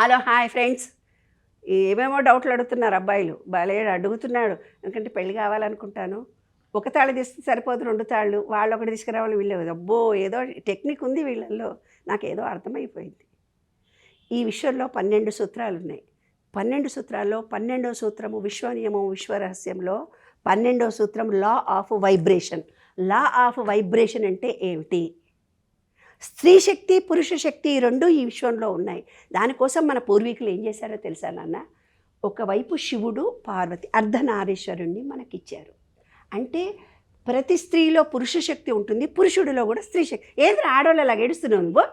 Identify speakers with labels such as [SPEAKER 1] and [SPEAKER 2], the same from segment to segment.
[SPEAKER 1] Hello hi friends. ఏమేమో డౌట్లు అడుగుతున్నారు అబ్బాయిలు. భలే అడుగుతున్నాడు. ఎందుకంటే పెళ్లి కావాలనుకుంటాను. ఒక తాళి తీస్తే సరిపోదు, 2 తాళ్ళు. వాళ్ళొకటి తీసుకురావాలి, వీళ్ళు అబ్బో ఏదో టెక్నిక్ ఉంది వీళ్ళల్లో. నాకేదో అర్థమైపోయింది. ఈ విషయంలో 12 సూత్రాలున్నాయి. 12 సూత్రాల్లో 12వ సూత్రము విశ్వనియమం విశ్వరహస్యంలో 12వ సూత్రం law of vibration. Law of vibration అంటే ఏమిటి? స్త్రీ శక్తి పురుష శక్తి రెండు ఈ విశ్వంలో ఉన్నాయి. దానికోసం మన పూర్వీకులు ఏం చేశారో తెలుసా నాన్న? ఒకవైపు శివుడు పార్వతి అర్ధనారీశ్వరుణ్ణి మనకిచ్చారు. అంటే ప్రతి స్త్రీలో పురుష శక్తి ఉంటుంది, పురుషుడిలో కూడా స్త్రీ శక్తి. ఏది ఆడవాళ్ళలాగా ఏడుస్తున్నావు నువ్వు?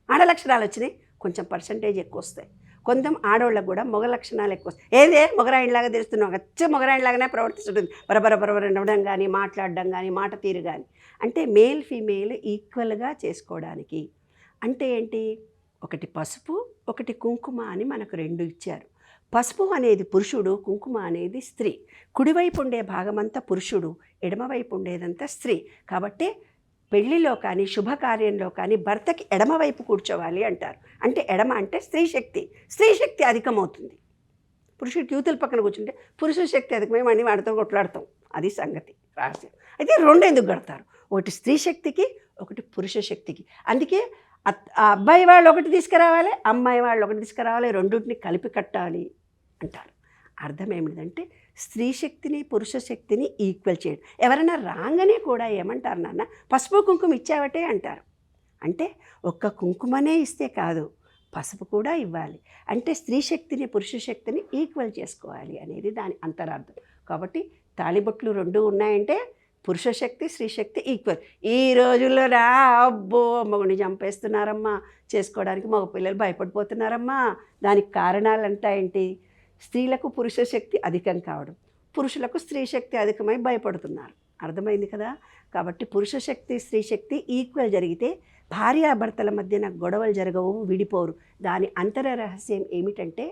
[SPEAKER 1] ఆడ లక్షణాలు వచ్చినాయి, కొంచెం పర్సంటేజ్ ఎక్కువ వస్తాయి. కొంచెం ఆడవాళ్ళకు కూడా మొగ లక్షణాలు ఎక్కువ వస్తాయి. ఏదే మొగరాయిలాగా తెలుస్తున్నావు, అచ్చ మొగరాయిలాగానే ప్రవర్తిస్తుంటుంది. బరబర నడవడం కానీ, మాట్లాడడం కానీ, మాట తీరు కానీ. అంటే మేల్ ఫీమేల్ ఈక్వల్గా చేసుకోవడానికి. అంటే ఏంటి? ఒకటి పసుపు, ఒకటి కుంకుమ అని మనకు 2 ఇచ్చారు. పసుపు అనేది పురుషుడు, కుంకుమ అనేది స్త్రీ. కుడివైపు ఉండే భాగమంతా పురుషుడు, ఎడమవైపు ఉండేదంతా స్త్రీ. కాబట్టి పెళ్లిలో కానీ శుభకార్యంలో కానీ భర్తకి ఎడమవైపు కూర్చోవాలి అంటారు. అంటే ఎడమ అంటే స్త్రీ శక్తి. స్త్రీ శక్తి అధికమవుతుంది. పురుషుడికి యూతుల పక్కన కూర్చుంటే పురుష శక్తి అధికమై మళ్ళీ వాడితో కొట్లాడతాం. అది సంగతి రహస్యం. అయితే 2 ఎందుకు కడతారు? ఒకటి స్త్రీ శక్తికి, ఒకటి పురుష శక్తికి. అందుకే ఆ అబ్బాయి వాళ్ళు ఒకటి తీసుకురావాలి, అమ్మాయి వాళ్ళు ఒకటి తీసుకురావాలి, రెండింటిని కలిపి కట్టాలి అంటారు. అర్థం ఏమిటంటే స్త్రీ శక్తిని పురుష శక్తిని ఈక్వల్ చేయడం. ఎవరైనా రాగానే కూడా ఏమంటారు నాన్న? పసుపు కుంకుమ ఇచ్చావటే అంటారు. అంటే ఒక్క కుంకుమనే ఇస్తే కాదు, పసుపు కూడా ఇవ్వాలి. అంటే స్త్రీ శక్తిని పురుష శక్తిని ఈక్వల్ చేసుకోవాలి అనేది దాని అంతరార్థం. కాబట్టి తాళిబొట్లు 2 ఉన్నాయంటే పురుష శక్తి స్త్రీ శక్తి ఈక్వల్. ఈ రోజుల్లో అబ్బో మగని చంపేస్తున్నారమ్మా, చేసుకోవడానికి మగ పిల్లలు భయపడిపోతున్నారమ్మా. దానికి కారణాలంటా ఏంటి? స్త్రీలకు పురుష శక్తి అధికం కావడం, పురుషులకు స్త్రీ శక్తి అధికమై భయపడుతున్నారు. అర్థమైంది కదా? కాబట్టి పురుష శక్తి స్త్రీ శక్తి ఈక్వల్ జరిగితే భార్యాభర్తల మధ్యన గొడవలు జరగవు, విడిపోరు. దాని అంతర రహస్యం ఏమిటంటే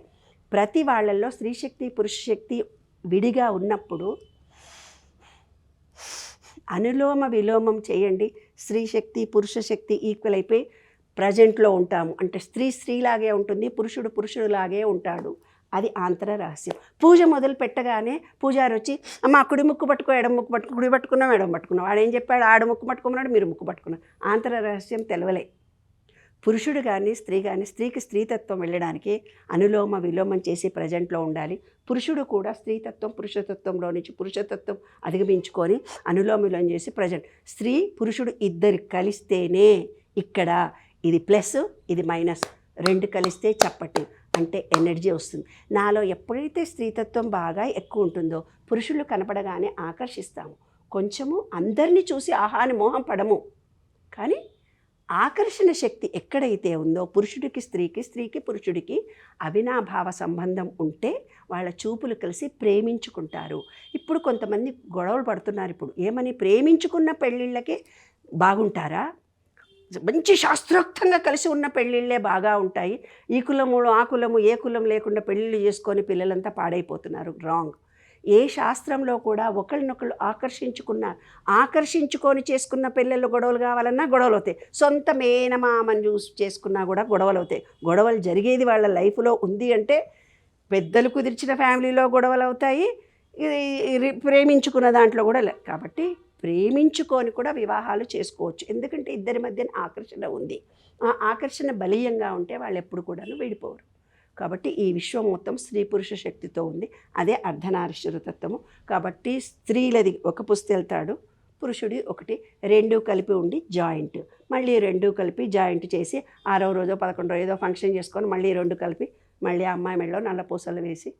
[SPEAKER 1] ప్రతి వాళ్ళల్లో స్త్రీ శక్తి పురుష శక్తి విడిగా ఉన్నప్పుడు అనులోమ విలోమం చేయండి. స్త్రీ శక్తి పురుష శక్తి ఈక్వల్ అయిపోయి ప్రజెంట్లో ఉంటాము. అంటే స్త్రీ స్త్రీలాగే ఉంటుంది, పురుషుడు పురుషుడులాగే ఉంటాడు. అది ఆంతర రహస్యం. పూజ మొదలు పెట్టగానే పూజారి వచ్చి అమ్మ కుడి ముక్కు పట్టుకో, ఎడం ముక్కు పట్టుకో, కుడి పట్టుకున్నాం ఎడం పట్టుకున్నాం. వాడు ఏం చెప్పాడు? ఆడ ముక్కు పట్టుకున్నాడు, మీరు ముక్కు పట్టుకున్నారు. ఆంతర రహస్యం తెలవలే. పురుషుడు కానీ స్త్రీ కానీ స్త్రీకి స్త్రీతత్వం వెళ్ళడానికి అనులోమ విలోమం చేసి ప్రజెంట్లో ఉండాలి. పురుషుడు కూడా స్త్రీతత్వం పురుషతత్వంలో నుంచి పురుషతత్వం అధిగమించుకొని అనులోమ విలోమం చేసి ప్రజెంట్. స్త్రీ పురుషుడు ఇద్దరు కలిస్తేనే ఇక్కడ ఇది ప్లస్ ఇది మైనస్, 2 కలిస్తే చప్పటి అంటే ఎనర్జీ వస్తుంది. నాలో ఎప్పుడైతే స్త్రీతత్వం బాగా ఎక్కువ ఉంటుందో పురుషులు కనపడగానే ఆకర్షిస్తాము. కొంచెము అందరినీ చూసి ఆహాని మోహం పడము. కానీ ఆకర్షణ శక్తి ఎక్కడైతే ఉందో పురుషుడికి స్త్రీకి స్త్రీకి పురుషుడికి అవినాభావ సంబంధం ఉంటే వాళ్ళ చూపులు కలిసి ప్రేమించుకుంటారు. ఇప్పుడు కొంతమంది గొడవలు పడుతున్నారు. ఇప్పుడు ఏమని? ప్రేమించుకున్న పెళ్ళిళ్ళకే బాగుంటారా? మంచి శాస్త్రోక్తంగా కలిసి ఉన్న పెళ్ళిళ్ళే బాగా ఉంటాయి. ఈ కులము ఆ కులము ఏ కులం లేకుండా పెళ్ళిళ్ళు చేసుకొని పిల్లలంతా పాడైపోతున్నారు. రాంగ్. ఏ శాస్త్రంలో కూడా ఒకరినొకరు ఆకర్షించుకొని చేసుకున్న పిల్లలు గొడవలు కావాలన్నా గొడవలు అవుతాయి. సొంత మేనమామని చూసి చేసుకున్నా కూడా గొడవలు అవుతాయి. గొడవలు జరిగేది వాళ్ళ లైఫ్లో ఉంది అంటే పెద్దలు కుదిర్చిన ఫ్యామిలీలో గొడవలు అవుతాయి, ప్రేమించుకున్న దాంట్లో కూడా. కాబట్టి ప్రేమించుకొని కూడా వివాహాలు చేసుకోవచ్చు. ఎందుకంటే ఇద్దరి మధ్యన ఆకర్షణ ఉంది. ఆ ఆకర్షణ బలీయంగా ఉంటే వాళ్ళు ఎప్పుడు కూడా విడిపోరు. కాబట్టి ఈ విశ్వం మొత్తం స్త్రీ పురుష శక్తితో ఉంది. అదే అర్ధనారీశ్వర తత్వము. కాబట్టి స్త్రీలది ఒక పుస్తెళ్తాడు, పురుషుడి ఒకటి, 2 కలిపి ఉండి జాయింట్. మళ్ళీ 2 కలిపి జాయింట్ చేసి 6వ రోజో 11వ ఏదో ఫంక్షన్ చేసుకొని మళ్ళీ 2 కలిపి మళ్ళీ అమ్మాయి మెడలో నల్ల పూసలు వేసి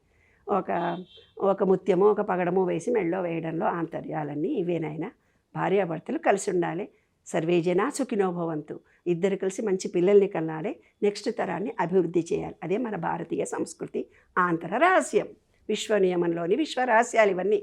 [SPEAKER 1] ఒక ముత్యము ఒక పగడము వేసి మెడలో వేయడంలో ఆంతర్యాలన్నీ ఇవేనైనా. భార్యాభర్తలు కలిసి ఉండాలి. సర్వే జనా సుఖినో భవంతు. ఇద్దరు కలిసి మంచి పిల్లల్ని కనాలి, నెక్స్ట్ తరాన్ని అభివృద్ధి చేయాలి. అదే మన భారతీయ సంస్కృతి ఆంతర రహస్యం. విశ్వ నియమంలోని విశ్వ రహస్యాలు ఇవన్నీ.